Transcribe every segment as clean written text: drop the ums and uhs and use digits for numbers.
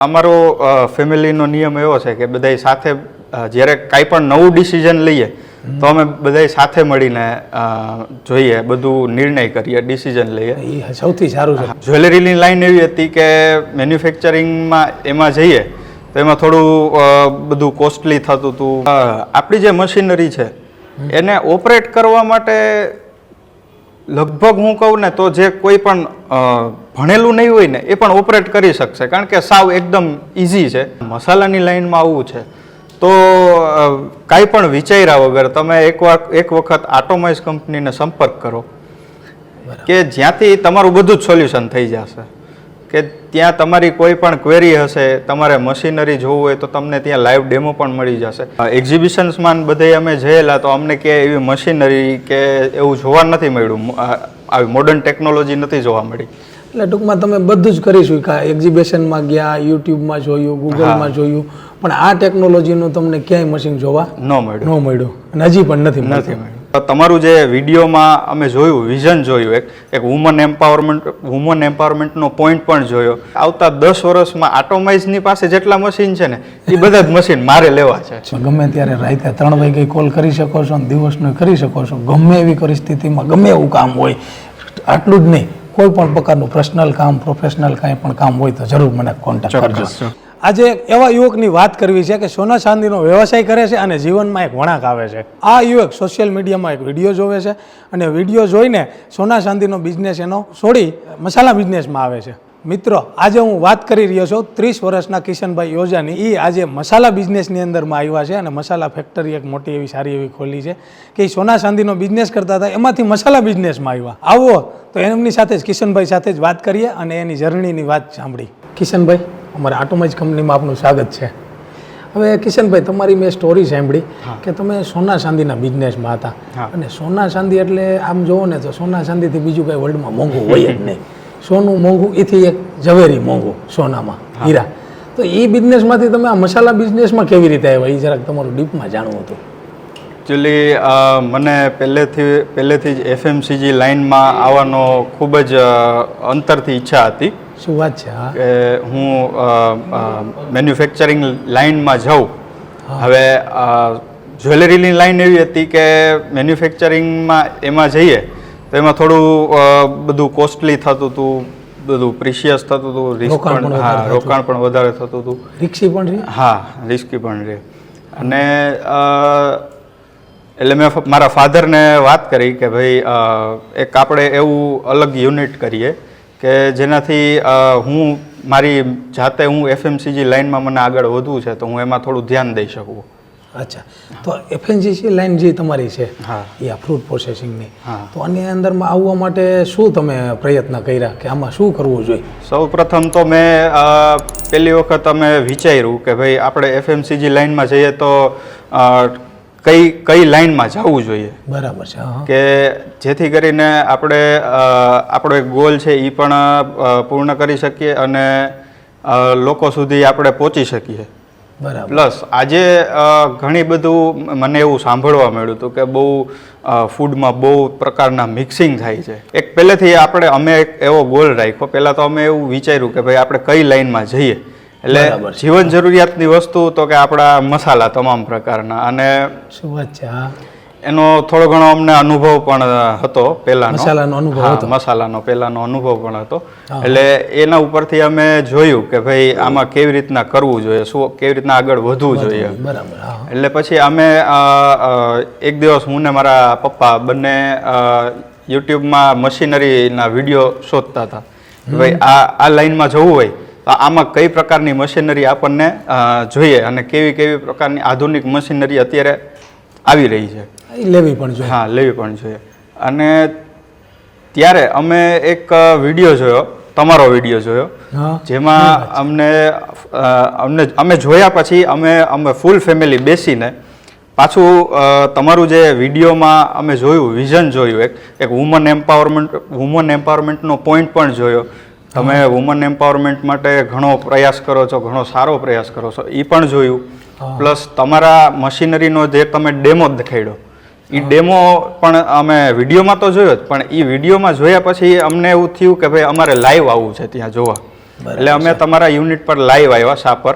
અમારો ફેમિલીનો નિયમ એવો છે કે બધાય સાથે જ્યારે કાંઈ પણ નવું ડિસિઝન લઈએ તો અમે બધાય સાથે મળીને જોઈએ, બધું નિર્ણય કરીએ, ડિસિઝન લઈએ. એ સૌથી સારું છે. જ્વેલરીની લાઈન એવી હતી કે મેન્યુફેક્ચરિંગમાં એમાં જઈએ તો એમાં થોડું બધું કોસ્ટલી થતું હતું. આપણી જે મશીનરી છે એને ઓપરેટ કરવા માટે લગભગ હું કહું ને તો જે કોઈ પણ ભણેલું નહીં હોય ને એ પણ ઓપરેટ કરી શકશે, કારણ કે સાવ એકદમ ઇઝી છે. મસાલાની લાઈનમાં આવવું છે તો કાંઈ પણ વિચાર્યા વગર તમે એક વખત આટોમાઇઝ કંપનીને સંપર્ક કરો કે જ્યાંથી તમારું બધું જ સોલ્યુશન થઈ જશે, કે ત્યાં તમારી કોઈ પણ ક્વેરી હશે, તમારે મશીનરી જોવું હોય તો તમને ત્યાં લાઈવ ડેમો પણ મળી જશે. એક્ઝિબિશન્સમાં બધે અમે જયેલા તો અમને કે એવી મશીનરી કે એવું જોવા નથી મળ્યું, આવી મોડર્ન ટેકનોલોજી નથી જોવા મળી. એટલે ટૂંકમાં તમે બધું જ કરીશું, એક્ઝિબિશનમાં ગયા, યુટ્યુબમાં જોયું, ગૂગલમાં જોયું, પણ આ ટેકનોલોજીનું તમને ક્યાંય મશીન જોવા ન મળ્યું અને હજી પણ નથી મળ્યું. તમારું જે વિડીયોમાં અમે જોયું, વિઝન જોયું, એક વુમન એમ્પાવરમેન્ટનો પોઈન્ટ પણ જોયો. આવતા 10 વર્ષમાં આટોમાઇઝની પાસે જેટલા મશીન છે ને એ બધા જ મશીન મારે લેવા છે. ગમે ત્યારે રાતે 3 વાગે કોલ કરી શકો છો, દિવસનો કરી શકો છો, ગમે એવી પરિસ્થિતિમાં ગમે એવું કામ હોય. આટલું જ નહીં, કોઈ પણ પ્રકારનું પર્સનલ કામ, પ્રોફેશનલ કાંઈ પણ કામ હોય તો જરૂર મને કોન્ટેક્ટ કરજો. આજે એવા યુવકની વાત કરવી છે કે સોના ચાંદીનો વ્યવસાય કરે છે અને જીવનમાં એક વળાંક આવે છે. આ યુવક સોશિયલ મીડિયામાં એક વિડીયો જોવે છે અને વિડીયો જોઈને સોના ચાંદીનો બિઝનેસ એનો છોડી મસાલા બિઝનેસમાં આવે છે. મિત્રો, આજે હું વાત કરી રહ્યો છું 30 વર્ષના કિશનભાઈ યોજાની. એ આજે મસાલા બિઝનેસની અંદરમાં આવ્યા છે અને મસાલા ફેક્ટરી એક મોટી એવી સારી એવી ખોલી છે કે એ સોના ચાંદીનો બિઝનેસ કરતા હતા, એમાંથી મસાલા બિઝનેસમાં આવ્યા. આવો તો એમની સાથે જ કિશનભાઈ સાથે જ વાત કરીએ અને એની જર્નીની વાત સાંભળી. કિશનભાઈ, અમારા આટોમાઇઝ કંપનીમાં આપનું સ્વાગત છે. હવે કિશનભાઈ, તમારી મેં સ્ટોરી સાંભળી કે તમે સોના ચાંદીના બિઝનેસમાં હતા અને સોના ચાંદી એટલે આમ જોવો ને તો સોના ચાંદીથી બીજું કંઈ વર્લ્ડમાં મોંઘું હોય જ નહીં. સોનું મોંઘું, એથી એક ઝવેરી મોંઘું સોનામાં, હીરા. તો એ બિઝનેસમાંથી તમે આ મસાલા બિઝનેસમાં કેવી રીતે આવ્યા, એ જરાક તમારું ડીપમાં જાણવું હતું. એકચ્યુઅલી મને પહેલેથી જ FMCG લાઇનમાં આવવાનો ખૂબ જ અંતરથી ઈચ્છા હતી. શું વાત છે? કે હું મેન્યુફેક્ચરિંગ લાઇનમાં જાઉં. હવે જ્વેલરીની લાઇન એવી હતી કે મેન્યુફેક્ચરિંગમાં એમાં જઈએ તો એમાં થોડું બધું કોસ્ટલી થતું હતું, બધું પ્રિશિયસ થતું હતું, રોકાણ પણ વધારે થતું હતું, રિસ્કી પણ રહે. હા, રિસ્કી પણ રહે. અને એટલે મેં મારા ફાધરને વાત કરી કે ભાઈ એક આપણે એવું અલગ યુનિટ કરીએ કે જેનાથી હું મારી જાતે FMCG લાઇનમાં મને આગળ વધવું છે તો હું એમાં થોડું ધ્યાન દઈ શકું. અચ્છા, તો FMCG લાઇન જે તમારી છે એ આ ફ્રૂટ પ્રોસેસિંગની, તો આની અંદરમાં આવવા માટે શું તમે પ્રયત્ન કર્યા કે આમાં શું કરવું જોઈએ? સૌ પ્રથમ તો મેં પહેલી વખત અમે વિચાર્યું કે ભાઈ આપણે FMCG લાઇનમાં જઈએ તો કઈ લાઇનમાં જવું જોઈએ. બરાબર છે. કે જેથી કરીને આપણે આપણો એક ગોલ છે એ પણ પૂર્ણ કરી શકીએ અને લોકો સુધી આપણે પહોંચી શકીએ. બરાબર. પ્લસ આજે ઘણી બધું મને એવું સાંભળવા મળ્યું હતું કે બહુ ફૂડમાં બહુ પ્રકારના મિક્સિંગ થાય છે. એક પહેલેથી અમે એક એવો ગોલ રાખ્યો. પહેલાં તો અમે એવું વિચાર્યું કે ભાઈ આપણે કઈ લાઇનમાં જઈએ, એટલે જીવન જરૂરિયાતની વસ્તુ તો કે આપણા મસાલા તમામ પ્રકારના. અને શું વાત છે? એનો થોડો ઘણો અમને અનુભવ પણ હતો પહેલાનો. મસાલાનો પહેલાનો અનુભવ પણ હતો. એટલે એના ઉપરથી અમે જોયું કે ભાઈ આમાં કેવી રીતના કરવું જોઈએ, શું કેવી રીતના આગળ વધવું જોઈએ. બરાબર. એટલે પછી અમે એક દિવસ હું ને મારા પપ્પા બંને યુટ્યુબમાં મશીનરીના વિડીયો શોધતા હતા. ભાઈ આ લાઈનમાં જવું હોય તો આમાં કઈ પ્રકારની મશીનરી આપણને જોઈએ અને કેવી પ્રકારની આધુનિક મશીનરી અત્યારે આવી રહી છે, લેવી પણ જોઈએ. હા, લેવી પણ જોઈએ. અને ત્યારે અમે એક વિડીયો જોયો, તમારો વિડીયો જોયો, જેમાં અમે જોયા પછી અમે ફૂલ ફેમિલી બેસીને પાછું તમારું જે વિડીયોમાં અમે જોયું, વિઝન જોયું, એક વુમન એમ્પાવરમેન્ટનો પોઈન્ટ પણ જોયો. તમે વુમન એમ્પાવરમેન્ટ માટે ઘણો પ્રયાસ કરો છો, ઘણો સારો પ્રયાસ કરો છો, એ પણ જોયું. પ્લસ તમારા મશીનરીનો જે તમે ડેમો દેખાડ્યો, એ ડેમો પણ અમે વિડીયોમાં તો જોયો જ, પણ એ વિડીયોમાં જોયા પછી અમને એવું થયું કે ભાઈ અમારે લાઈવ આવવું છે ત્યાં જોવા. એટલે અમે તમારા યુનિટ પર લાઈવ આવ્યા શાપર,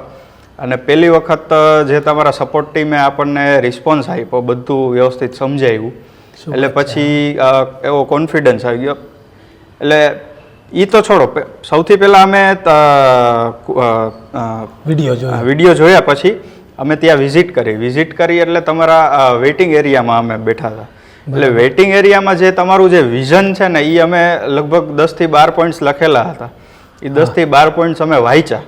અને પહેલી વખત જે તમારા સપોર્ટ ટીમે આપણને રિસ્પોન્સ આપ્યો, બધું વ્યવસ્થિત સમજાવ્યું, એટલે પછી એવો કોન્ફિડન્સ આવી ગયો. એટલે એ તો છોડો, સૌથી પહેલાં અમે વિડીયો જોયા, પછી અમે ત્યાં વિઝિટ કરી એટલે તમારા વેઇટિંગ એરિયામાં અમે બેઠા હતા. એટલે વેઇટિંગ એરિયામાં જે તમારું જે વિઝન છે ને, એ અમે લગભગ 10 થી 12 પોઈન્ટ્સ લખેલા હતા. એ 10 થી 12 પોઈન્ટ્સ અમે વાંચ્યા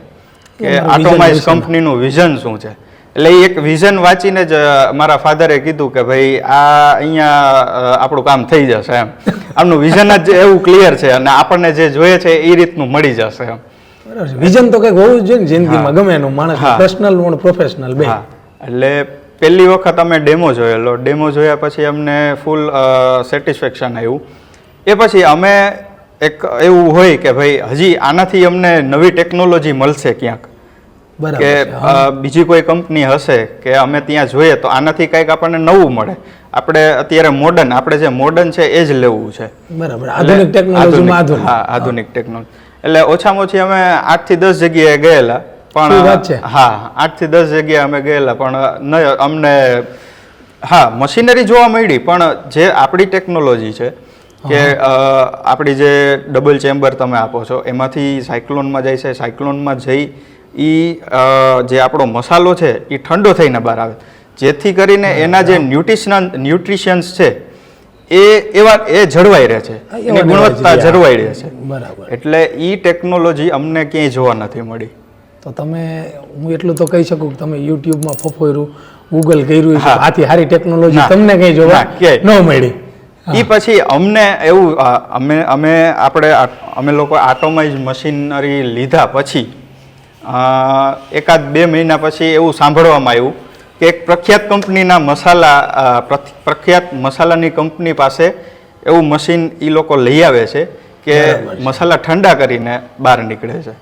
કે આટોમાઇઝ કંપનીનું વિઝન શું છે. એટલે એ એક વિઝન વાંચીને જ મારા ફાધરે કીધું કે ભાઈ આ અહીંયા આપણું કામ થઈ જશે એમ. આમનું વિઝન જ એવું ક્લિયર છે અને આપણને જે જોઈએ છે એ રીતનું મળી જશે એમ. વિઝન તો કંઈક હોવું જ જોઈએ ને જિંદગીમાં, ગમે એનું માણસ, પર્સનલ અને પ્રોફેશનલ બે. એટલે પહેલી વખત અમે ડેમો જોયેલો, ડેમો જોયા પછી અમને ફૂલ સેટિસ્ફેક્શન આવ્યું. એ પછી અમે એક એવું હોય કે ભાઈ હજી આનાથી અમને નવી ટેકનોલોજી મળશે ક્યાંક, કે બીજી કોઈ કંપની હશે કે અમે ત્યાં જોઈએ તો આનાથી કંઈક આપણને નવું મળે. આપણે અત્યારે મોડર્ન, આપણે જે મોડર્ન છે એ જ લેવું છે. બરાબર, આધુનિક ટેકનોલોજીમાં આધુનિક ટેકનોલોજી. એટલે ઓછામાં ઓછી અમે 8 થી 10 જગ્યાએ ગયેલા, પણ 8 થી 10 જગ્યાએ અમે ગયેલા, પણ અમને મશીનરી જોવા મળી, પણ જે આપણી ટેકનોલોજી છે કે આપણી જે ડબલ ચેમ્બર તમે આપો છો એમાંથી સાયક્લોનમાં જાય છે, સાયક્લોનમાં જઈ જે આપણો મસાલો છે એ ઠંડો થઈને બહાર આવે, જેથી કરીને એના જે ન્યુટ્રિશન્સ છે એ જળવાઈ રહે છે, એની ગુણવત્તા જળવાઈ રહે છે. બરાબર. એટલે એ ટેકનોલોજી અમને ક્યાંય જોવા નથી મળી. તો તમે, હું એટલું તો કહી શકું કે તમે યુટ્યુબમાં ફફોર્યું, ગૂગલ કર્યું, આથી સારી ટેકનોલોજી તમને કંઈ જોવા ન મળી. એ પછી અમને એવું અમે લોકો આટોમાઇઝ મશીનરી લીધા પછી 1-2 મહિના પછી એવું સાંભળવામાં આવ્યું કે એક પ્રખ્યાત મસાલાની કંપની પાસે એવું મશીન એ લોકો લઈ આવે છે કે મસાલા ઠંડા કરીને બહાર નીકળે છે.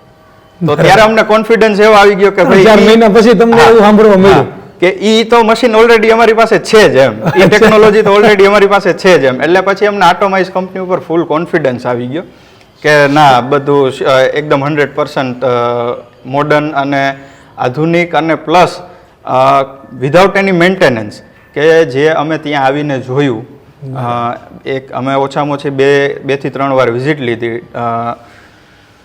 તો ત્યારે અમને કોન્ફિડન્સ એવો આવી ગયો કે ભાઈ 4 મહિના પછી તમને એવું સાંભળવા મળ્યું કે ઈ તો મશીન ઓલરેડી અમારી પાસે છે જ એમ, એ ટેકનોલોજી તો ઓલરેડી અમારી પાસે છે જ એમ. એટલે પછી અમને આટોમાઇઝ કંપની ઉપર ફૂલ કોન્ફિડન્સ આવી ગયો કે ના, બધું એકદમ 100% મોડર્ન અને આધુનિક, અને પ્લસ વિધાઉટ એની મેન્ટેનન્સ, કે જે અમે ત્યાં આવીને જોયું. અમે ઓછામાં ઓછી 2 થી 3 વાર વિઝિટ લીધી,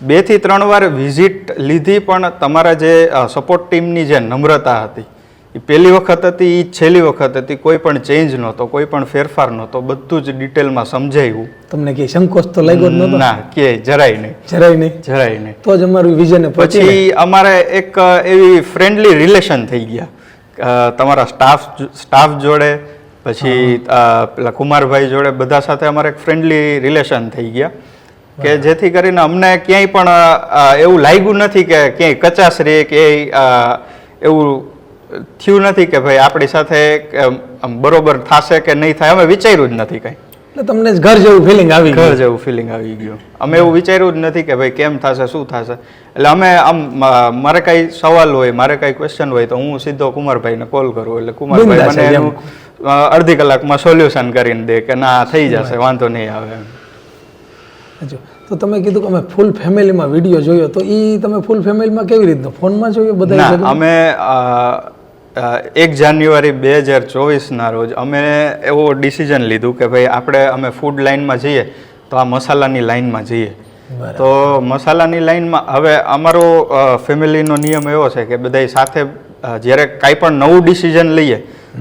2 થી 3 વાર વિઝિટ લીધી, પણ તમારા જે સપોર્ટ ટીમની જે નમ્રતા હતી એ પહેલી વખત હતી, એ છેલ્લી વખત હતી. કોઈ પણ ચેન્જ નહોતો, કોઈ પણ ફેરફાર નહોતો, બધું જ ડિટેલમાં સમજાવ્યું. તમને કે સંકોચ તો લાગ્યો જ નહોતો? ના, કે જરાય નહીં. તો જ અમારું વિઝન. પછી અમારે એક એવી ફ્રેન્ડલી રિલેશન થઈ ગયા તમારા સ્ટાફ જોડે, પછી પેલા કુમારભાઈ જોડે, બધા સાથે અમારે એક ફ્રેન્ડલી રિલેશન થઈ ગયા કે જેથી કરીને અમને ક્યાંય પણ એવું લાગ્યું નથી કે ક્યાંય કચાશ રહે, કે એવું થયું નથી કે ભાઈ આપણી સાથે બરોબર થશે કે નહીં થાય. અમે વિચાર્યું જ નથી કંઈ. એટલે તમને ઘર જેવું ફિલિંગ આવી ગયું? ઘર જેવું ફિલિંગ આવી ગયું. અમે એવું વિચાર્યું જ નથી કે ભાઈ કેમ થશે, શું થશે. એટલે અમે મારે કાંઈ સવાલ હોય, મારે કાંઈ ક્વેશ્ચન હોય તો હું સીધો કુમારભાઈને કોલ કરું, એટલે કુમારભાઈ મને એનું અડધી કલાકમાં સોલ્યુશન કરીને દે કે ના થઈ જશે, વાંધો નહીં આવે એમ. તો તમે કીધું કે અમે ફૂલ ફેમિલીમાં વિડીયો જોયો, તો એ તમે ફૂલ ફેમિલીમાં કેવી રીતના ફોનમાં જોયો બધા? અમે 1 જાન્યુઆરી 2024ના રોજ અમે એવો ડિસિઝન લીધું કે ભાઈ અમે ફૂડ લાઇનમાં જઈએ તો આ મસાલાની લાઇનમાં જઈએ. તો મસાલાની લાઇનમાં હવે અમારો ફેમિલીનો નિયમ એવો છે કે બધા સાથે જ્યારે કાંઈ પણ નવું ડિસિઝન લઈએ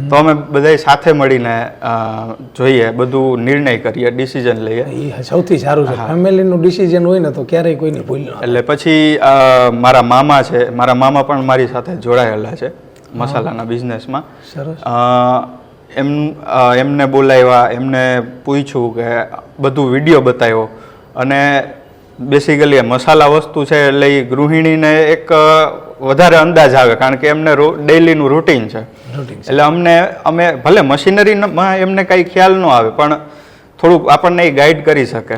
તો અમે બધા સાથે મળીને જોઈએ, બધું નિર્ણય કરીએ, ડિસિઝન લઈએ. એ સૌથી સારું છે. ફેમિલીનું ડિસિઝન હોય ને તો ક્યારેય કોઈની ભૂલ ન. એટલે પછી મારા મામા છે, મારા મામા પણ મારી સાથે જોડાયેલા છે મસાલાના બિઝનેસમાં. એમને બોલાવ્યા, એમને પૂછ્યું કે બધું વિડીયો બતાવ્યો, અને બેસિકલી મસાલા વસ્તુ છે એટલે એ ગૃહિણીને એક વધારે અંદાજ આવે, કારણ કે એમને ડેઈલીનું રૂટીન છે. એટલે અમે ભલે મશીનરીમાં એમને કાંઈ ખ્યાલ ન આવે, પણ થોડુંક આપણને એ ગાઈડ કરી શકે.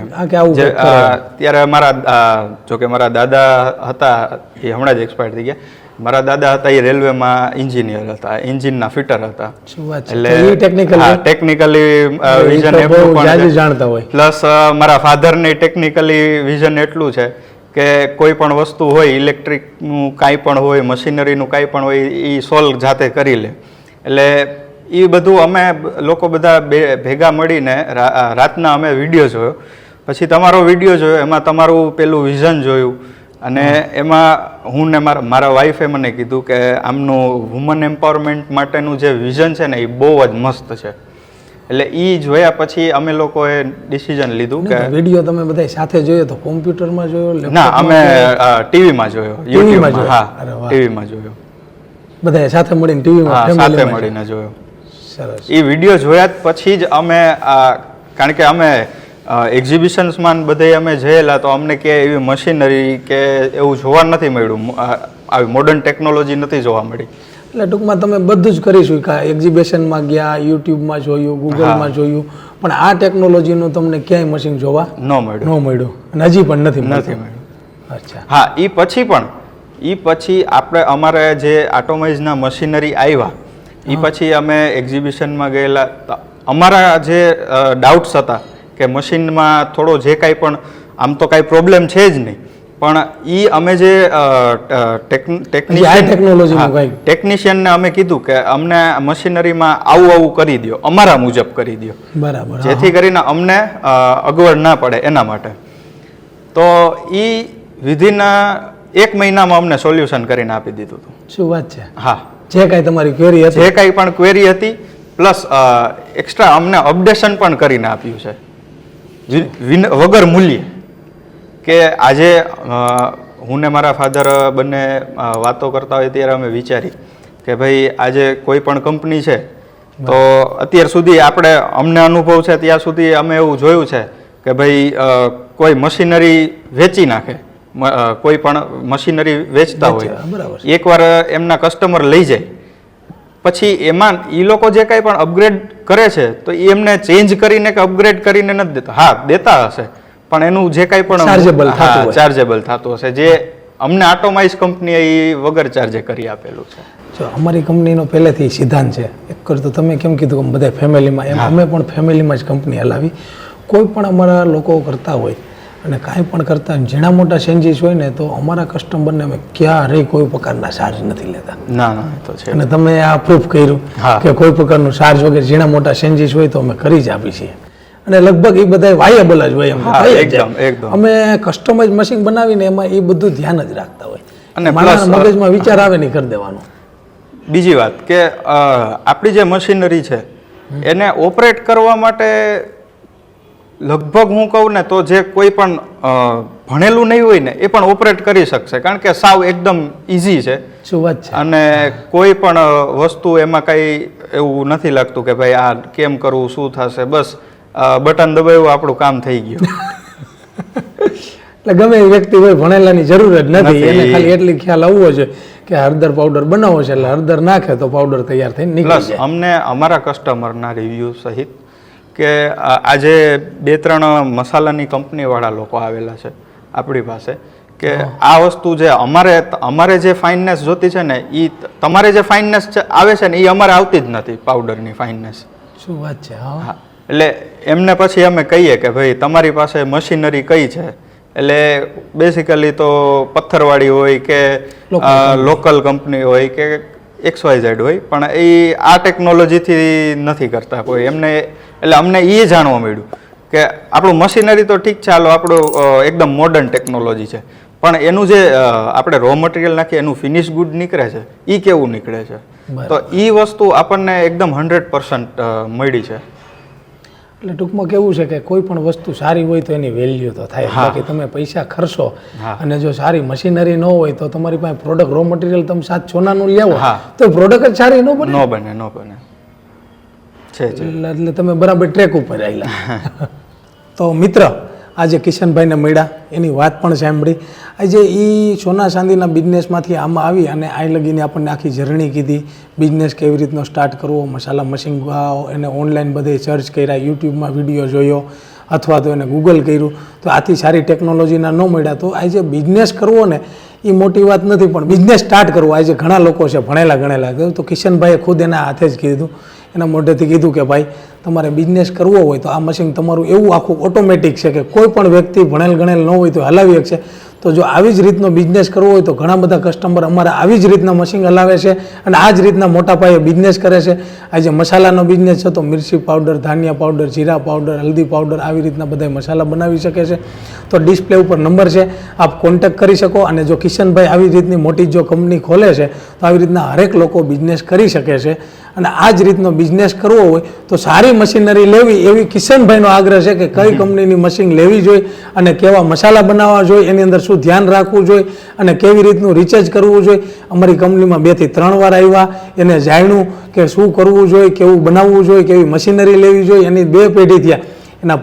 ત્યારે જોકે મારા દાદા હતા એ હમણાં જ એક્સપાયર થઈ ગયા. મારા દાદા હતા એ રેલવેમાં એન્જિનિયર હતા, એન્જિનના ફિટર હતા. એટલે ટેકનિકલી વિઝન એટલું પણ જાણતા હોય. પ્લસ મારા ફાધરને ટેકનિકલી વિઝન એટલું છે કે કોઈ પણ વસ્તુ હોય ઇલેક્ટ્રિકનું કાંઈ પણ હોય મશીનરીનું કાંઈ પણ હોય એ સોલ્વ જાતે કરી લે. એટલે એ બધું અમે લોકો બધા ભેગા મળીને રાતના અમે વિડીયો જોયો, પછી તમારો વિડીયો જોયો, એમાં તમારું પેલું વિઝન જોયું અને એમાં હું ને મારા વાઈફે મને કીધું કે આમનું વુમન એમ્પાવરમેન્ટ માટેનું જે વિઝન છે ને એ બહુ જ મસ્ત છે. એટલે એ જોયા પછી અમે લોકોએ ડિસિઝન લીધું કે વિડીયો તમે બધા સાથે જોયો તો કોમ્પ્યુટરમાં જોયો? ના, અમે ટીવીમાં જોયો, યુટ્યુબમાં. હા, ટીવીમાં જોયો, બધા સાથે મળીને ટીવીમાં સાથે મળીને જોયો. સરસ. એ વિડીયો જોયા પછી જ અમે કારણ કે અમે એક્ઝિબિશન્સમાં બધે અમે જયેલા તો અમને કે એવી મશીનરી કે એવું જોવા નથી મળ્યું, આવી મોડર્ન ટેકનોલોજી નથી જોવા મળી. એટલે ટૂંકમાં તમે બધું જ કરીશું કે એક્ઝિબિશનમાં ગયા, યુટ્યુબમાં જોયું, ગૂગલમાં જોયું, પણ આ ટેકનોલોજીનું તમને ક્યાંય મશીન જોવા ન મળ્યું અને હજી પણ નથી મળ્યું. અચ્છા. હા, એ પછી આપણે અમારે જે આટોમાઇઝના મશીનરી આવ્યા એ પછી અમે એક્ઝિબિશનમાં ગયેલા. અમારા જે ડાઉટ્સ હતા કે મશીનમાં થોડો જે કાંઈ પણ આમ તો કાંઈ પ્રોબ્લેમ છે જ નહીં, પણ એ અમે જે ટેકનિશિયનને અમે કીધું કે અમને મશીનરીમાં આવું કરી દો, અમારા મુજબ કરી દો, બરાબર, જેથી કરીને અમને અગવડ ના પડે એના માટે. તો એ વિધિન 1 મહિનામાં અમને સોલ્યુશન કરીને આપી દીધું હતું. શું વાત છે? હા, જે કાંઈ તમારી ક્વેરી હતી, જે કાંઈ પણ ક્વેરી હતી, પ્લસ એક્સ્ટ્રા અમને અપડેશન પણ કરીને આપ્યું છે વગર મૂલ્યે. કે આજે હું ને મારા ફાધર બંને વાતો કરતા હોય ત્યારે અમે વિચારી કે ભાઈ આજે કોઈ પણ કંપની છે તો અત્યાર સુધી અમને અનુભવ છે ત્યાં સુધી અમે એવું જોયું છે કે ભાઈ કોઈ મશીનરી વેચી નાખે, કોઈ પણ મશીનરી વેચતા હોય, એકવાર એમના કસ્ટમર લઈ જાય પછી એમાં એ લોકો જે કાંઈ પણ અપગ્રેડ કરે છે તો એ એમને ચેન્જ કરીને કે અપગ્રેડ કરીને નથી દેતા. હા, દેતા હશે પણ એનું જે કાંઈ પણ ચાર્જેબલ થતું હશે, જે અમને આટોમાઇઝ કંપનીએ એ વગર ચાર્જે કરી આપેલું છે. જો અમારી કંપનીનો પહેલેથી સિદ્ધાંત છે, એક કરતો તમે કેમ કીધું કે બધા ફેમિલીમાં, એમ અમે પણ ફેમિલીમાં જ કંપની હલાવી. કોઈ પણ અમારા લોકો કરતા હોય અને કાંઈ પણ કરતા હોય, ઝીણા મોટા ચેન્જીસ હોય ને તો અમારા કસ્ટમરને અમે ક્યારેય કોઈ પ્રકારના ચાર્જ નથી લેતા. ના, તો છે. અને તમે આ પ્રૂફ કર્યું કે કોઈ પ્રકારનું ચાર્જ વગેરે ઝીણા મોટા ચેન્જીસ હોય તો અમે કરી જ આપી છીએ. અને લગભગ એ બધા વાયેબલ જ હોય. અમે કસ્ટમાઇઝ મશીન બનાવીને એમાં એ બધું ધ્યાન જ રાખતા હોય અને મારા મગજમાં વિચાર આવે નહીં કરી દેવાનો. બીજી વાત કે આપણી જે મશીનરી છે એને ઓપરેટ કરવા માટે લગભગ હું કહું ને તો જે કોઈ પણ ભણેલું નહીં હોય ને એ પણ ઓપરેટ કરી શકશે, કારણ કે સાવ એકદમ ઇઝી છે. શું વાત છે? અને કોઈ પણ વસ્તુ એમાં કંઈ એવું નથી લાગતું કે ભાઈ આ કેમ કરવું, શું થશે, બસ બટન દબાવ્યું આપણું કામ થઈ ગયું. એટલે ગમે એ વ્યક્તિ હોય ભણેલાની જરૂર જ નથી, એને ખાલી એટલી ખ્યાલ આવવો છે કે હળદર પાવડર બનાવો છે એટલે હળદર નાખે તો પાવડર તૈયાર થઈને નીકળી જાય. અમને અમારા કસ્ટમરના રિવ્યુ સહિત કે આજે 2-3 મસાલાની કંપનીવાળા લોકો આવેલા છે આપણી પાસે કે આ વસ્તુ જે અમારે જે ફાઇનનેસ જોતી છે ને એ તમારે જે ફાઇનનેસ આવે છે ને એ અમારે આવતી જ નથી, પાવડરની ફાઇનનેસ. શું વાત છે? હા, એટલે એમને પછી અમે કહીએ કે ભાઈ તમારી પાસે મશીનરી કઈ છે, એટલે બેસિકલી તો પથ્થરવાળી હોય કે લોકલ કંપની હોય કે XYZ હોય, પણ એ આ ટેકનોલોજીથી નથી કરતા કોઈ એમને. એટલે અમને એ જાણવા મળ્યું કે આપણું મશીનરી તો ઠીક છે, હાલો આપણું એકદમ મોડર્ન ટેકનોલોજી છે, પણ એનું જે આપણે રો મટીરિયલ નાખીએ એનું ફિનિશ ગુડ નીકળે છે એ કેવું નીકળે છે. તો એ વસ્તુ આપણને એકદમ 100% મળી છે. એટલે ટૂંકમાં કેવું છે કે કોઈ પણ વસ્તુ સારી હોય તો એની વેલ્યુ તો થાય, બાકી તમે પૈસા ખર્ચો અને જો સારી મશીનરી ન હોય તો તમારી પાસે પ્રોડક્ટ રો મટીરિયલ તમે 7 સોનાનું લેવો તો પ્રોડક્ટ જ સારી ન બને. એટલે તમે બરાબર ટ્રેક ઉપર આવેલા. તો મિત્ર, આજે કિશનભાઈને મળ્યા, એની વાત પણ સાંભળી. આજે એ સોના ચાંદીના બિઝનેસમાંથી આમાં આવી અને આ લગીને આપણને આખી જર્ની કીધી, બિઝનેસ કેવી રીતનો સ્ટાર્ટ કરવો, મસાલા મશીન એને ઓનલાઈન બધે સર્ચ કર્યા, યુટ્યુબમાં વિડીયો જોયો અથવા તો એને ગૂગલ કર્યું, તો આથી સારી ટેકનોલોજીના ન મળ્યા. તો આજે બિઝનેસ કરવો ને એ મોટી વાત નથી, પણ બિઝનેસ સ્ટાર્ટ કરવો આજે ઘણા લોકો છે ભણેલા ગણેલા. તો કિશનભાઈએ ખુદ એના હાથે જ કીધું, એના મોઢેથી કીધું કે ભાઈ તમારે બિઝનેસ કરવો હોય તો આ મશીન તમારું એવું આખું ઓટોમેટિક છે કે કોઈ પણ વ્યક્તિ ભણેલ ગણેલ ન હોય તો હલાવી શકશે. તો જો આવી જ રીતનો બિઝનેસ કરવો હોય તો ઘણા બધા કસ્ટમર અમારા આવી જ રીતના મશીન હલાવે છે અને આ જ રીતના મોટા પાયે બિઝનેસ કરે છે. આજે મસાલાનો બિઝનેસ છે તો મિર્ચી પાવડર, ધાનિયા પાવડર, જીરા પાવડર, હલ્દી પાવડર આવી રીતના બધા મસાલા બનાવી શકે છે. તો ડિસ્પ્લે ઉપર નંબર છે, આપ કોન્ટેક્ટ કરી શકો. અને જો કિશનભાઈ આવી રીતની મોટી જો કંપની ખોલે છે તો આવી રીતના હરેક લોકો બિઝનેસ કરી શકે છે. અને આ જ રીતનો બિઝનેસ કરવો હોય તો સારી મશીનરી લેવી એવી કિશનભાઈનો આગ્રહ છે કે કઈ કંપનીની મશીન લેવી જોઈએ અને કેવા મસાલા બનાવવા જોઈએ, એની અંદર શું ધ્યાન રાખવું જોઈએ અને કેવી રીતનું રિચાર્જ કરવું જોઈએ. અમારી કંપનીમાં 2 થી 3 વાર આવ્યા, એને જાણ્યું કે શું કરવું જોઈએ, કેવું બનાવવું જોઈએ, કેવી મશીનરી લેવી જોઈએ. એની 2 પેઢી થયા. એના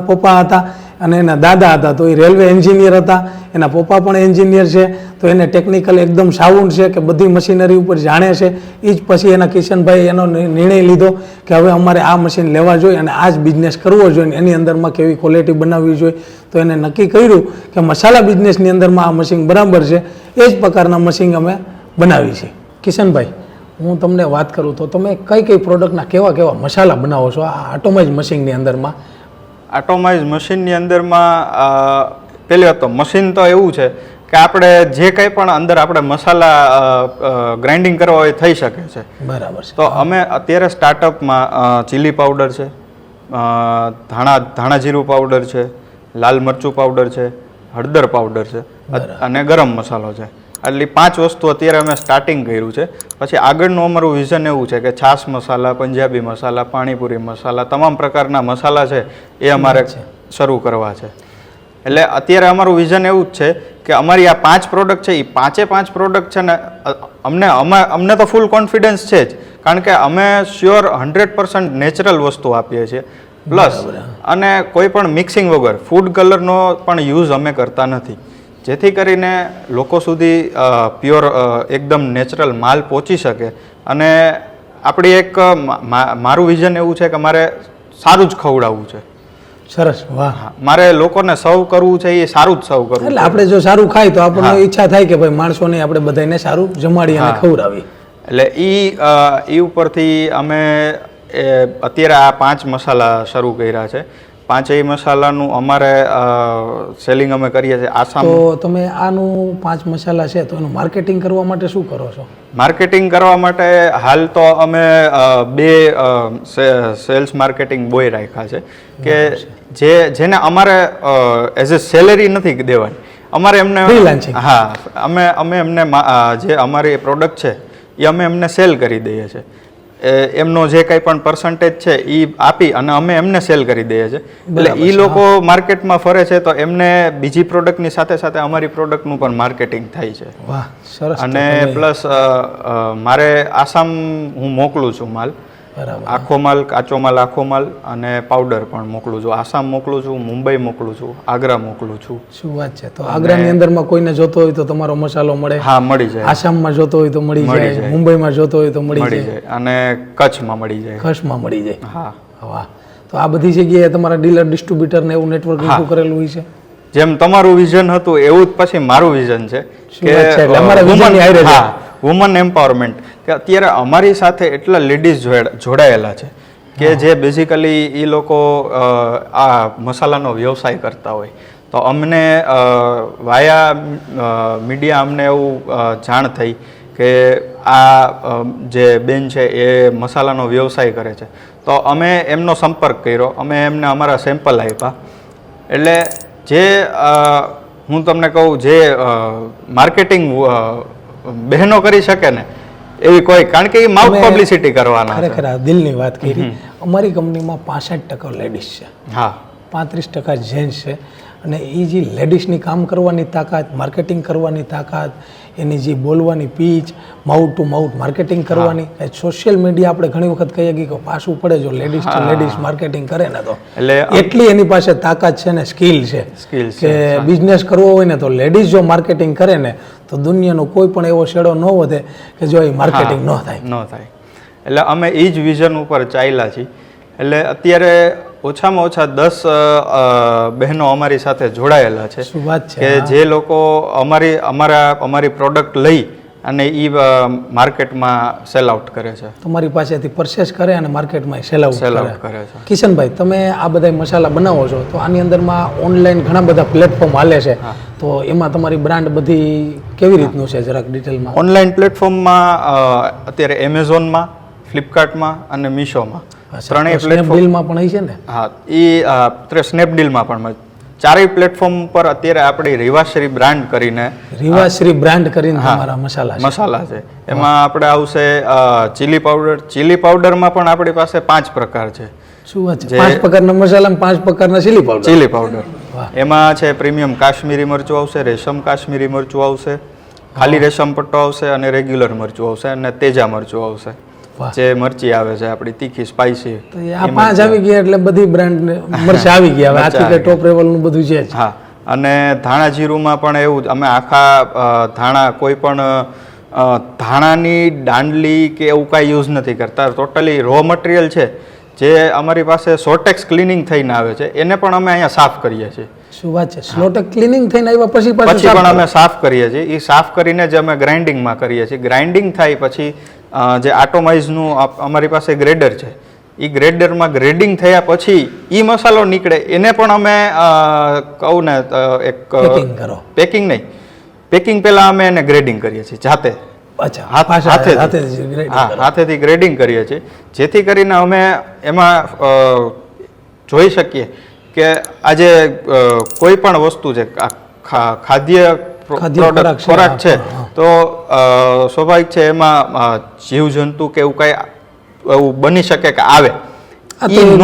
પપ્પા હતા અને એના દાદા હતા તો એ રેલવે એન્જિનિયર હતા. એના પપ્પા પણ એન્જિનિયર છે તો એને ટેકનિકલ એકદમ સાઉન્ડ છે કે બધી મશીનરી ઉપર જાણે છે. એ જ પછી એના કિશનભાઈ એનો નિર્ણય લીધો કે હવે અમારે આ મશીન લેવા જોઈએ અને આ જ બિઝનેસ કરવો જોઈએ. એની અંદરમાં કેવી ક્વોલિટી બનાવવી જોઈએ તો એને નક્કી કર્યું કે મસાલા બિઝનેસની અંદરમાં આ મશીન બરાબર છે. એ જ પ્રકારના મશીન અમે બનાવી છે. કિશનભાઈ, હું તમને વાત કરું તો તમે કઈ કઈ પ્રોડક્ટના કેવા મસાલા બનાવો છો આ ઓટોમાઇઝ મશીનની અંદરમાં? ઓટોમાઇઝ મશીનની અંદરમાં પહેલી વાત તો મશીન તો એવું છે કે આપણે જે કંઈ પણ અંદર આપણે મસાલા ગ્રાઇન્ડિંગ કરવા હોય થઈ શકે છે. બરાબર છે. તો અમે અત્યારે સ્ટાર્ટઅપમાં ચીલી પાવડર છે, ધાણા જીરું પાવડર છે, લાલ મરચું પાવડર છે, હળદર પાવડર છે અને ગરમ મસાલો છે. આટલી 5 વસ્તુ અત્યારે અમે સ્ટાર્ટિંગ કર્યું છે. પછી આગળનું અમારું વિઝન એવું છે કે છાશ મસાલા, પંજાબી મસાલા, પાણીપુરી મસાલા, તમામ પ્રકારના મસાલા છે એ અમારે શરૂ કરવા છે. એટલે અત્યારે અમારું વિઝન એવું જ છે કે અમારી આ 5 પ્રોડક્ટ છે એ 5 પ્રોડક્ટ છે ને અમને તો ફૂલ કોન્ફિડન્સ છે જ, કારણ કે અમે શ્યોર 100% નેચરલ વસ્તુ આપીએ છીએ. પ્લસ અને કોઈ પણ મિક્સિંગ વગર ફૂડ કલરનો પણ યુઝ અમે કરતા નથી, જેથી કરીને લોકો સુધી પ્યોર એકદમ નેચરલ માલ પહોંચી શકે. અને આપણી એક મારું વિઝન એવું છે કે મારે સારું જ ખવડાવવું છે. સરસ, વાહ. મારે લોકોને સર્વ કરવું છે એ સારું જ સર્વ કરવું. એટલે આપણે જો સારું ખાય તો આપણને ઈચ્છા થાય કે ભાઈ માણસોને આપણે બધાને સારું જમાડી અને ખવડાવી. એટલે એ ઉપરથી અમે અત્યારે આ 5 મસાલા શરૂ કર્યા છે. 5 મસાલાનું અમારે સેલિંગ અમે કરીએ છીએ આસામ. તો તમે આનું 5 મસાલા છે તો એનું માર્કેટિંગ કરવા માટે શું કરો છો? માર્કેટિંગ કરવા માટે હાલ તો અમે 2 સેલ્સ માર્કેટિંગ બોય રાખ્યા છે કે જેને અમારે એઝ એ સેલેરી નથી દેવાની, અમારે એમને ફ્રીલાન્સિંગ. હા, અમે એમને જે અમારી પ્રોડક્ટ છે એ અમે એમને સેલ કરી દઈએ છીએ. એમનો જે કંઈ પણ પર્સન્ટેજ છે એ આપી અને અમે એમને સેલ કરી દઈએ છીએ. એટલે એ લોકો માર્કેટમાં ફરે છે તો એમને બીજી પ્રોડક્ટની સાથે સાથે અમારી પ્રોડક્ટનું પણ માર્કેટિંગ થાય છે. વાહ, સરસ. અને પ્લસ મારે આસામ હું મોકલું છું માલ, આખો માલ, કાચો માલ, આખો માલ અને પાવડર પણ મોકલું છું. આસામ મોકલું છું, મુંબઈ મોકલું છું, આગ્રા મોકલું છું. શું વાત છે. તો આગ્રાની અંદરમાં કોઈને જોતો હોય તો તમારો મસાલો મળે? હા, મળી જાય. આસામમાં જોતો હોય તો મળી જાય, મુંબઈમાં જોતો હોય તો મળી જાય અને કચ્છમાં મળી જાય. કચ્છમાં મળી જાય. હા, વાહ. તો આ બધી જગ્યાએ તમારા ડીલર ડિસ્ટ્રીબ્યુટર ને એવું નેટવર્ક ઊભું કરેલું હોય છે? જેમ તમારું વિઝન હતું એવું જ પછી મારું વિઝન છે કે વુમન એમ્પાવરમેન્ટ. કે અત્યારે અમારી સાથે એટલા લેડીઝ જોડાયેલા છે કે જે બેઝિકલી એ લોકો આ મસાલાનો વ્યવસાય કરતા હોય. તો અમને વાયા મીડિયા અમને એવું જાણ થઈ કે આ જે બેન છે એ મસાલાનો વ્યવસાય કરે છે. તો અમે એમનો સંપર્ક કર્યો, અમે એમને અમારા સેમ્પલ આપ્યા. એટલે જે હું તમને કહું જે માર્કેટિંગ બહેનો કરી શકે ને એવી કોઈ, કારણ કે એ માઉથ પબ્લિસિટી કરવાના. ખરેખર દિલની વાત કરી. અમારી કંપનીમાં 65% લેડીઝ છે, હા, 35% જેન્ટ્સ છે. અને એ જે લેડીઝની કામ કરવાની તાકાત, માર્કેટિંગ કરવાની તાકાત, એની જે બોલવાની pitch, mouth to mouth marketing કરવાની, સોશિયલ મીડિયા આપણે ઘણી વખત કહીએ કે પાછું પડે જો લેડીઝ ટુ લેડીઝ માર્કેટિંગ કરે ને તો. એટલી એની પાસે તાકાત છે ને સ્કિલ છે કે બિઝનેસ કરવો હોય ને તો લેડીઝ જો માર્કેટિંગ કરે ને તો દુનિયાનો કોઈ પણ એવો છેડો ન વધે કે જો એ માર્કેટિંગ ન થાય. એટલે અમે એ જ વિઝન ઉપર ચાલ્યા છીએ. એટલે અત્યારે ઓછામાં ઓછા 10 બહેનો અમારી સાથે જોડાયેલા છે કે જે લોકો અમારી પ્રોડક્ટ લઈ અને એ માર્કેટમાં સેલ આઉટ કરે છે. તમારી પાસેથી પરચેસ કરે અને માર્કેટમાં સેલ આઉટ કરે છે. કિશનભાઈ, તમે આ બધા મસાલા બનાવો છો તો આની અંદરમાં ઓનલાઈન ઘણા બધા પ્લેટફોર્મ હાલે છે. તો એમાં તમારી બ્રાન્ડ બધી કેવી રીતનું છે જરાક ડિટેલમાં? ઓનલાઈન પ્લેટફોર્મમાં અત્યારે એમેઝોનમાં, ફ્લિપકાર્ટમાં અને મીશોમાં ત્રણેય પ્લેટફોર્મ. સ્નેપડીલમાં પણ હશે ને? હા, એ સ્નેપડીલમાં પણ ચારેય પ્લેટફોર્મ પર અત્યારે આપણી રીવાશ્રી બ્રાન્ડ કરીને રીવાશ્રી બ્રાન્ડ કરીને તમારા મસાલા છે. એમાં આપણે આવશે ચીલી પાવડર. ચીલી પાવડરમાં પણ આપણી પાસે 5 પ્રકાર છે. શું વાત છે? 5 પ્રકારના મસાલા, 5 પ્રકારના ચીલી પાવડર. એમાં છે પ્રીમિયમ કાશ્મીરી મરચું આવશે, રેશમ કાશ્મીરી મરચું આવશે, ખાલી રેશમ પટ્ટો આવશે અને રેગ્યુલર મરચું આવશે અને તેજા મરચું આવશે. જે મરચી આવે છે આપણી તીખી સ્પાઈસી. આ 5 આવી ગયા એટલે બધી બ્રાન્ડ મરચા આવી ગયા. હવે આથી કે ટોપ લેવલનું બધું છે. હા, અને ધાણા જીરુંમાં પણ એવું અમે આખા ધાણા કોઈ પણ ધાણાની દાંડલી કે એવું કાંઈ યુઝ નથી કરતા. ટોટલી રો મટીરિયલ છે જે અમારી પાસે સોટેક્સ ક્લિનિંગ થઈને આવે છે એને પણ અમે અહીંયા સાફ કરીએ છીએ. શું વાત છે? સ્લોટેક ક્લિનિંગ થઈને આવ્યા પછી પણ અમે સાફ કરીએ છીએ. એ સાફ કરીને જ અમે ગ્રાઇન્ડિંગમાં કરીએ છીએ. ગ્રાઇન્ડિંગ થાય પછી જે આટોમાઇઝનું અમારી પાસે ગ્રેડર છે, એ ગ્રેડરમાં ગ્રેડિંગ થયા પછી એ મસાલો નીકળે એને પણ અમે કહું ને એક પેકિંગ નહીં, પેકિંગ પહેલાં અમે એને ગ્રેડિંગ કરીએ છીએ જાતે. હાથેથી ગ્રેડિંગ કરીએ છીએ જેથી કરીને અમે એમાં જોઈ શકીએ કે આજે કોઈ પણ વસ્તુ છે ખાદ્ય ખોરાક છે તો સ્વાભાવિક છે એમાં જીવજંતુ કે એવું કાંઈ એવું બની શકે કે આવે, ન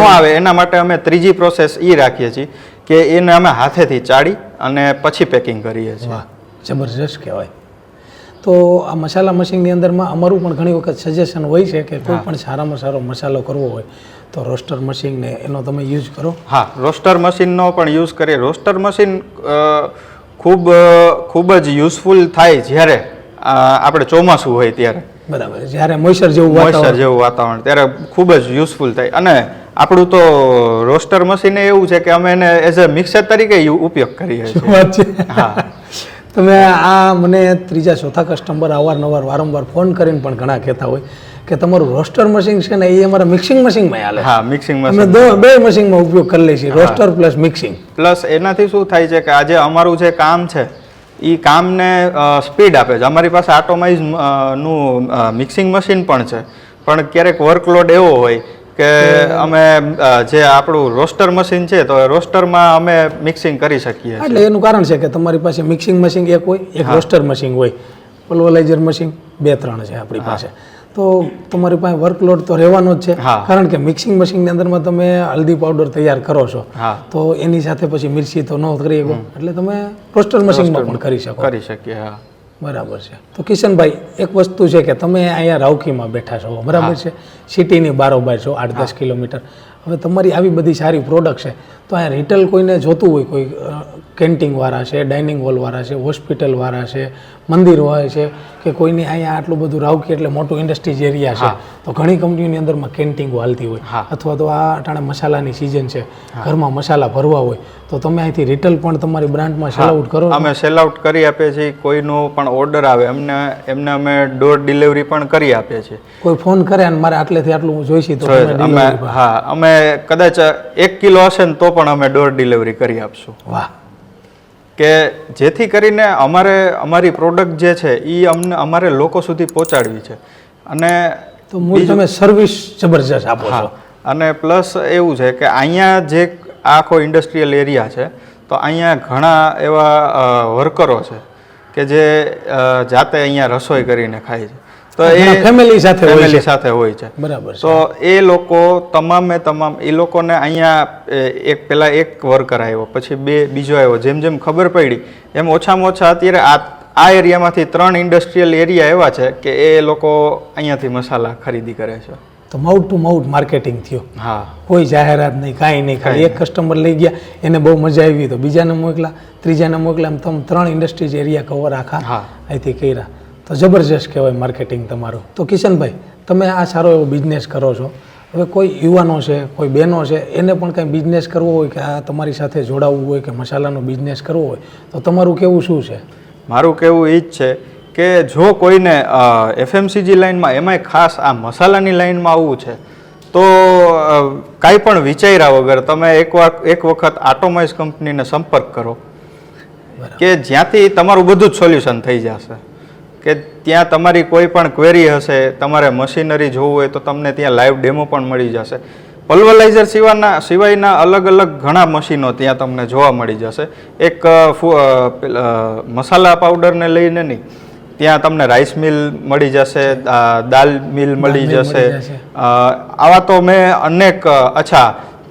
આવે એના માટે અમે ત્રીજી પ્રોસેસ એ રાખીએ છીએ કે એને અમે હાથેથી ચાળી અને પછી પેકિંગ કરીએ છીએ. જબરજસ્ત કહેવાય. તો આ મસાલા મશીનની અંદરમાં અમારું પણ ઘણી વખત સજેશન હોય છે કે કોઈ પણ સારામાં સારો મસાલો કરવો હોય તો રોસ્ટર મશીન ને એનો તમે યુઝ કરો? હા, રોસ્ટર મશીનનો પણ યુઝ કરીએ. રોસ્ટર મશીન ખૂબ જ યુઝફુલ થાય જ્યારે આપણે ચોમાસું હોય ત્યારે. બરાબર, જ્યારે મોઇસ્ચર જેવું વાતાવરણ ત્યારે ખૂબ જ યુઝફુલ થાય. અને આપણું તો રોસ્ટર મશીન એવું છે કે અમે એને એઝ અ મિક્સર તરીકે ઉપયોગ કરીએ છીએ. હા, તમે આ મને ત્રીજા ચોથા કસ્ટમર અવારનવાર વારંવાર ફોન કરીને પણ ઘણા કહેતા હોય કે તમારું રોસ્ટર મશીન છે ને એ અમારા મિક્સિંગ મશીનમાં હાલે. હા, મિક્સિંગ મશીન અમે બે મશીનમાં ઉપયોગ કરી લઈએ છીએ, રોસ્ટર પ્લસ મિક્સિંગ. પ્લસ એનાથી શું થાય છે કે આજે અમારું જે કામ છે એ કામને સ્પીડ આપે છે. અમારી પાસે આટોમાઇઝ નું મિક્સિંગ મશીન પણ છે, પણ ક્યારેક વર્કલોડ એવો હોય કે અમે જે આપણું રોસ્ટર મશીન છે તો રોસ્ટરમાં અમે મિક્સિંગ કરી શકીએ. એટલે એનું કારણ છે કે તમારી પાસે મિક્સિંગ મશીન એક હોય, એક રોસ્ટર મશીન હોય, પલ્વરાઇઝર મશીન 2-3 છે આપણી પાસે. તો તમારી પાસે વર્કલોડ તો રહેવાનો જ છે, કારણ કે મિક્સિંગ મશીનની અંદરમાં તમે હલ્દી પાવડર તૈયાર કરો છો તો એની સાથે પછી મિર્ચી તો ન કરી શકો, એટલે તમે રોસ્ટર મશીનમાં પણ કરી શકીએ. બરાબર છે. તો કિશનભાઈ, એક વસ્તુ છે કે તમે અહીંયા રાઉકીમાં બેઠા છો, બરાબર છે, સિટીની બારોબાર છો, 8-10 કિલોમીટર. હવે તમારી આવી બધી સારી પ્રોડક્ટ છે તો અહીંયા રિટેલ કોઈને જોતું હોય, કોઈ કેન્ટીનવાળા છે, ડાઇનિંગ હોલવાળા છે, હોસ્પિટલવાળા છે, મંદિર હોય છે કે કોઈની અહીંયા આટલું બધું રાઉકી એટલે મોટું ઇન્ડસ્ટ્રીઝ એરિયા છે તો ઘણી કંપનીઓની અંદરમાં કેન્ટીંગો હાલતી હોય, અથવા તો આ અટાણે મસાલાની સિઝન છે, ઘરમાં મસાલા ભરવા હોય તો તમે અહીંથી રિટેલ પણ તમારી બ્રાન્ડમાં સેલ આઉટ કરો? અમે સેલ આઉટ કરી આપીએ છીએ. કોઈનો પણ ઓર્ડર આવે એમને અમે ડોર ડિલિવરી પણ કરી આપીએ છીએ. કોઈ ફોન કરે અને મારે આટલેથી આટલું જોઈશે તો અમે કદાચ 1 કિલો હશે ને તો પણ અમે ડોર ડિલિવરી કરી આપશું. વાહ. કે જેથી કરીને અમારી પ્રોડક્ટ જે છે એ અમારે લોકો સુધી પહોંચાડવી છે. અને તો તમે સર્વિસ જબરજસ્ત આપો છો. અને પ્લસ એવું છે કે અહીંયા જે આખો ઇન્ડસ્ટ્રીયલ એરિયા છે તો અહીંયા ઘણા એવા વર્કરો છે કે જે જાતે અહીંયા રસોઈ કરીને ખાય છે, તો એ ફેમિલી સાથે હોય છે. બરાબર. તો એ લોકો તમામ એ લોકોને અહીંયા પહેલા એક વર્કર આવ્યો, પછી બીજો આવ્યો, જેમ ખબર પડી એમ ઓછામાં ઓછા અત્યારે આ એરિયામાંથી 3 ઇન્ડસ્ટ્રીયલ એરિયા એવા છે કે એ લોકો અહીંયાથી મસાલા ખરીદી કરે છે. તો માઉથ ટુ માઉથ માર્કેટિંગ થયો. હા, કોઈ જાહેરાત નહીં, કાંઈ નહીં, ખાલી એક કસ્ટમર લઈ ગયા, એને બહુ મજા આવી તો બીજાને મોકલા, ત્રીજાને મોકલા, એમ તમે 3 ઇન્ડસ્ટ્રીઝ એરિયા કવર આખા અહીંથી કર્યા. તો જબરજસ્ત કહેવાય માર્કેટિંગ તમારું. તો કિશનભાઈ, તમે આ સારો એવો બિઝનેસ કરો છો. હવે કોઈ યુવાનો છે, કોઈ બહેનો છે, એને પણ કંઈ બિઝનેસ કરવો હોય કે આ તમારી સાથે જોડાવવું હોય કે મસાલાનો બિઝનેસ કરવો હોય તો તમારું કેવું શું છે? મારું કહેવું એ જ છે કે જો કોઈને FMCG લાઇનમાં, એમાંય ખાસ આ મસાલાની લાઇનમાં આવવું છે તો કાંઈ પણ વિચાર્યા વગર તમે એક વખત આટોમાઇઝ કંપનીને સંપર્ક કરો. કે જ્યાંથી તમારું બધું જ સોલ્યુશન થઈ જશે, કે ત્યાં તમારી કોઈ પણ ક્વેરી હશે, તમારે મશીનરી જોવું હોય તો તમને ત્યાં લાઈવ ડેમો પણ મળી જશે. પલ્વરાઇઝર સિવાયના અલગ અલગ ઘણા મશીનો ત્યાં તમને જોવા મળી જશે. એક મસાલા પાવડરને લઈને નહીં, ત્યાં તમને રાઈસ મિલ મળી જશે, દાલ મિલ મળી જશે. આવા તો મેં અનેક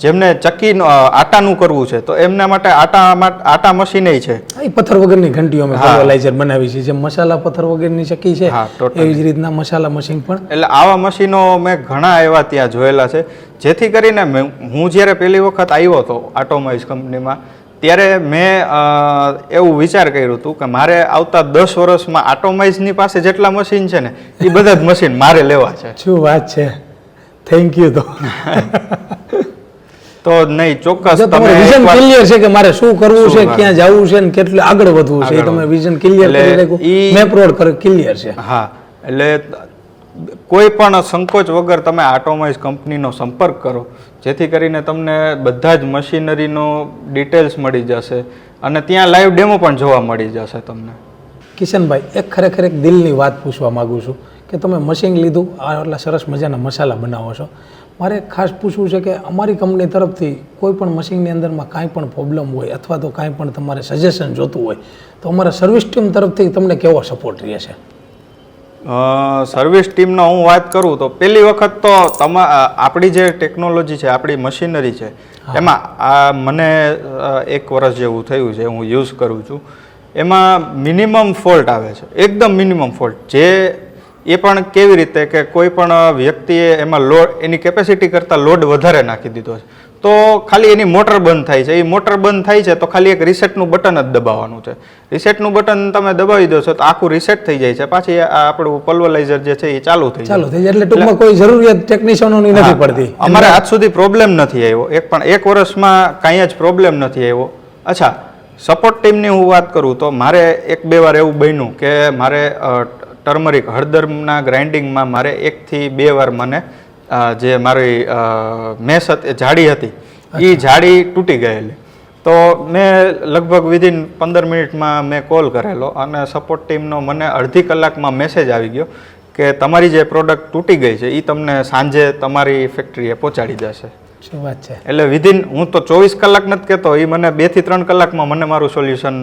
જેમને આટાનું કરવું છે તો એમના માટે આટા મશીન છે. એ પથ્થર વગરની ઘંટીઓ અમે પલ્વરાઇઝર બનાવી છે, જેમ મસાલા પથ્થર વગરની ચક્કી છે એવી જ રીતના મસાલા મશીન પણ. એટલે આવા મશીનો મેં ઘણા એવા ત્યાં જોયેલા છે, જેથી કરીને હું જ્યારે પહેલી વખત આવ્યો હતો આટોમાઇઝ કંપનીમાં ત્યારે મેં એવું વિચાર કર્યું હતું કે મારે આવતા 10 વર્ષમાં આટોમાઇઝની પાસે જેટલા મશીન છે ને એ બધા જ મશીન મારે લેવા છે. શું વાત છે, થેન્ક યુ. તો નહીં, ચોક્કસ તમે વિઝન ક્લિયર છે કે મારે શું કરવું છે, ક્યાં જવું છે ને કેટલું આગળ વધવું છે, તમે વિઝન ક્લિયર કરી રાખ્યું, મેપ રોડ ક્લિયર છે. હા, એટલે કોઈ પણ સંકોચ વગર તમે આટોમાઇઝ કંપનીનો સંપર્ક કરો, જેથી કરીને તમને બધા જ મશીનરીનો ડિટેલ્સ મળી જશે અને ત્યાં લાઈવ ડેમો પણ જોવા મળી જશે તમને. કિશનભાઈ, એક ખરેખર એક દિલની વાત પૂછવા માગું છું કે તમે મશીન લીધું, આટલા સરસ મજાના મસાલા બનાવો છો. મારે ખાસ પૂછવું છે કે અમારી કંપની તરફથી કોઈ પણ મશીનની અંદરમાં કાંઈ પણ પ્રોબ્લેમ હોય અથવા તો કાંઈ પણ તમારે સજેશન જોતું હોય તો અમારા સર્વિસ ટીમ તરફથી તમને કેવો સપોર્ટ રહે છે? સર્વિસ ટીમનો હું વાત કરું તો પહેલી વખત તો આપણી જે ટેકનોલોજી છે, આપણી મશીનરી છે, એમાં મને 1 વર્ષ જેવું થયું છે હું યુઝ કરું છું. એમાં મિનિમમ ફોલ્ટ આવે છે, એકદમ મિનિમમ ફોલ્ટ. એ પણ કેવી રીતે કે કોઈ પણ વ્યક્તિએ એમાં એની કેપેસિટી કરતાં લોડ વધારે નાખી દીધો છે તો ખાલી એની મોટર બંધ થાય છે. એ મોટર બંધ થાય છે તો ખાલી એક રિસેટનું બટન જ દબાવવાનું છે. રિસેટનું બટન તમે દબાવી દો છો તો આખું રિસેટ થઈ જાય છે, પાછી આપણું પલ્વરાઇઝર જે છે એ ચાલુ થઈ જાય. એટલે ટૂંકમાં કોઈ જરૂરિયાત ટેકનિશિયનોની નથી પડતી. અમારે આજ સુધી પ્રોબ્લેમ નથી આવ્યો, એક વર્ષમાં કાંઈ જ પ્રોબ્લેમ નથી આવ્યો. અચ્છા, સપોર્ટ ટીમની હું વાત કરું તો મારે 1-2 વાર એવું બન્યું કે મારે ટર્મરિક હળદરના ગ્રાઇન્ડિંગમાં મારે 1 થી 2 વાર મને જે મારી મેસ જાડી હતી એ જાડી તૂટી ગયેલી. તો મેં લગભગ વિધિન 15 મિનિટમાં મેં કોલ કરેલો અને સપોર્ટ ટીમનો મને અડધી કલાકમાં મેસેજ આવી ગયો કે તમારી જે પ્રોડક્ટ તૂટી ગઈ છે એ તમને સાંજે તમારી ફેક્ટરીએ પહોંચાડી દેશે. શું વાત છે! એટલે વિધિન, હું તો 24 કલાક નથી કહેતો, એ મને 2 થી 3 કલાકમાં મને મારું સોલ્યુશન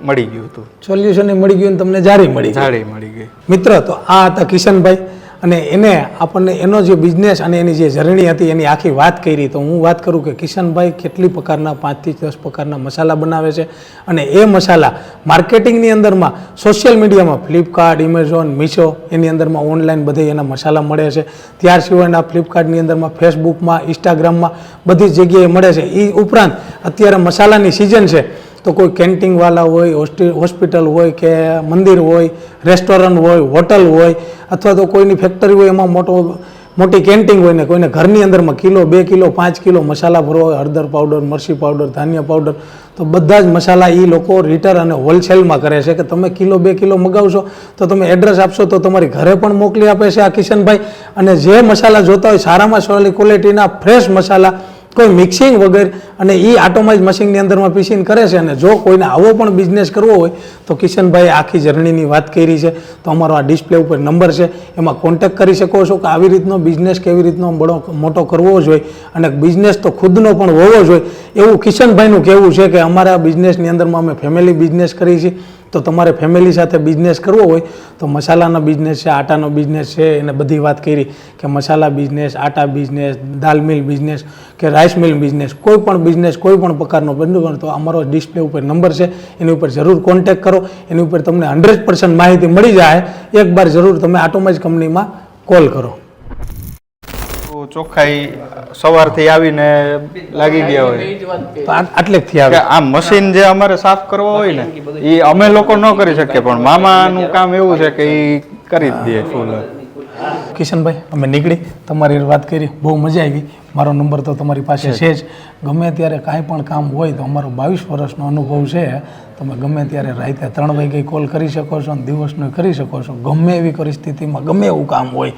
મળી ગયું હતું. સોલ્યુશન મળી ગયું, તમને જારી મળી ગઈ. મિત્ર, તો આ હતા કિશનભાઈ અને એને આપણને એનો જે બિઝનેસ અને એની જે જર્ની હતી એની આખી વાત કરી. તો હું વાત કરું કે કિશનભાઈ કેટલી પ્રકારના 5 થી 10 પ્રકારના મસાલા બનાવે છે અને એ મસાલા માર્કેટિંગની અંદરમાં સોશિયલ મીડિયામાં ફ્લિપકાર્ટ, એમેઝોન, મીશો એની અંદરમાં ઓનલાઈન બધે એના મસાલા મળે છે. ત્યાર સિવાયના ફ્લિપકાર્ટની અંદરમાં, ફેસબુકમાં, ઇન્સ્ટાગ્રામમાં બધી જગ્યાએ મળે છે. એ ઉપરાંત અત્યારે મસાલાની સિઝન છે તો કોઈ કેન્ટીનવાલા હોય, હોસ્પિટલ હોય કે મંદિર હોય, રેસ્ટોરન્ટ હોય, હોટલ હોય અથવા તો કોઈની ફેક્ટરી હોય એમાં મોટી કેન્ટીન હોય ને કોઈને ઘરની અંદરમાં કિલો, 2 કિલો, 5 કિલો મસાલા ભરવા હોય, હળદર પાવડર, મરચી પાવડર, ધાનિયા પાવડર, તો બધા જ મસાલા એ લોકો રિટેલ અને હોલસેલમાં કરે છે કે તમે કિલો, 2 કિલો મગાવશો તો તમે એડ્રેસ આપશો તો તમારી ઘરે પણ મોકલી આપે છે આ કિશનભાઈ. અને જે મસાલા જોતા હોય સારામાં સારી ક્વોલિટીના ફ્રેશ મસાલા, કોઈ મિક્સિંગ વગર, અને એ આટોમાઇઝ મશીનની અંદરમાં પીસીને કરે છે. અને જો કોઈને આવો પણ બિઝનેસ કરવો હોય તો કિશનભાઈ આખી જર્નીની વાત કરી છે. તો અમારો આ ડિસ્પ્લે ઉપર નંબર છે, એમાં કોન્ટેક્ટ કરી શકો છો કે આવી રીતનો બિઝનેસ કેવી રીતનો મોટો કરવો જોઈએ અને બિઝનેસ તો ખુદનો પણ હોવો જોઈએ એવું કિશનભાઈનું કહેવું છે કે અમારા બિઝનેસની અંદરમાં અમે ફેમિલી બિઝનેસ કરી છીએ. તો તમારે ફેમિલી સાથે બિઝનેસ કરવો હોય તો મસાલાનો બિઝનેસ છે, આટાનો બિઝનેસ છે, એને બધી વાત કરી કે મસાલા બિઝનેસ, આટા બિઝનેસ, દાલ મિલ બિઝનેસ કે રાઈસ મિલ બિઝનેસ, કોઈ પણ બિઝનેસ કોઈ પણ પ્રકારનો બંધ તો અમારો ડિસ્પ્લે ઉપર નંબર છે, એની ઉપર જરૂર કોન્ટેક્ટ કરો. એની ઉપર તમને 100% માહિતી મળી જાય. એકવાર જરૂર તમે આટોમાઇઝ કંપનીમાં કોલ કરો. ચોખ્ખાઈ સવારથી આવીને લાગી ગયા હોય તો આટલેથી આવે. આ મશીન જે અમારે સાફ કરવા હોય ને એ અમે લોકો ન કરી શકીએ, પણ મામાનું કામ એવું છે કે એ કરી જ દે ફૂલ. કિશનભાઈ, અમે નીકળી, તમારી વાત કરી, બહુ મજા આવી. મારો નંબર તો તમારી પાસે છે જ. ગમે ત્યારે કાંઈ પણ કામ હોય તો અમારો 22 વર્ષનો અનુભવ છે. તમે ગમે ત્યારે રાતે 3 વાગે કોલ કરી શકો છો અને દિવસનો કરી શકો છો. ગમે એવી પરિસ્થિતિમાં ગમે એવું કામ હોય.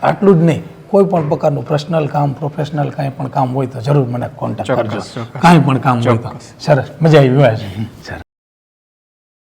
આટલું જ નહીં, કોઈ પણ પ્રકારનું પર્સનલ કામ, પ્રોફેશનલ કાંઈ પણ કામ હોય તો જરૂર મને કોન્ટેક્ટ કરજો. કાંઈ પણ કામ હોય તો. સરસ, મજા આવી. સરસ.